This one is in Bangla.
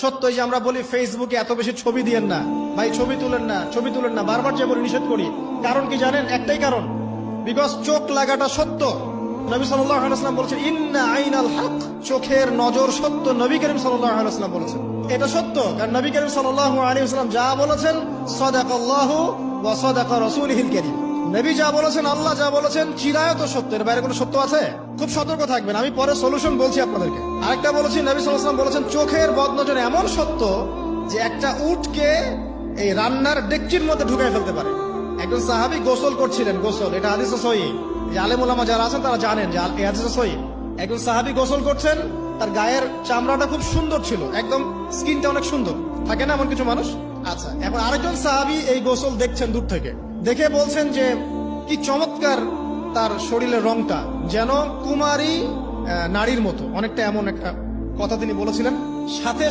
সত্য যে আমরা বলি ফেসবুকে এত বেশি ছবি দিয়েন না ভাই, ছবি তুলেন না, ছবি তুলেন না, বারবার যে বলি নিষেধ করি। কারণ কি জানেন? একটাই কারণ, বিকজ চোখ লাগাটা সত্য। নবী সাল্লাল্লাহু আলাইহি ওয়াসাল্লাম বলেছেন ইন্না আইনাল হক, চোখের নজর সত্য। নবী করিম সাল্লাল্লাহু আলাইহি ওয়াসাল্লাম বলেছেন এটা সত্য, কারণ নবী করিম সাল্লাল্লাহু আলাইহি ওয়াসাল্লাম যা বলেছেন সাদাকাল্লাহু ওয়া সাদাকা রাসূলুহুল কারীম। নবী যা বলেছেন, আল্লাহ যা বলেছেন চিরায়ত সত্য, এর বাইরে কোনো সত্য আছে? খুব সতর্ক থাকবেন, আমি পরে সলিউশন বলছি আপনাদেরকে। আরেকটা বলেছি, নবী সাল্লাল্লাহু আলাইহি ওয়াসাল্লাম বলেছেন চোখের বদনজর এমন সত্য যে একটা উটকে এই রান্নার ডেকচির মধ্যে ঢুকাই ফেলতে পারে। একজন সাহাবী গোসল করছিলেন, গোসল, এটা হাদিসে সহিহ, যে আলেম ওলামা যারা আছেন তারা জানেন যে এই হাদিসে সহিহ। একজন সাহাবী গোসল করছেন, তার গায়ের চামড়াটা খুব সুন্দর ছিল, একদম স্কিনটা অনেক সুন্দর, থাকে না এমন কিছু মানুষ? আচ্ছা, এখন আরেকজন সাহাবী এই গোসল দেখছেন দূর থেকে, দেখে বলছেন যে কি চমৎকার তার শরীরের রংটা, যেন কুমারী নারীর মতো, অনেকটা এমন একটা কথা তিনি বলেছিলেন। সাথে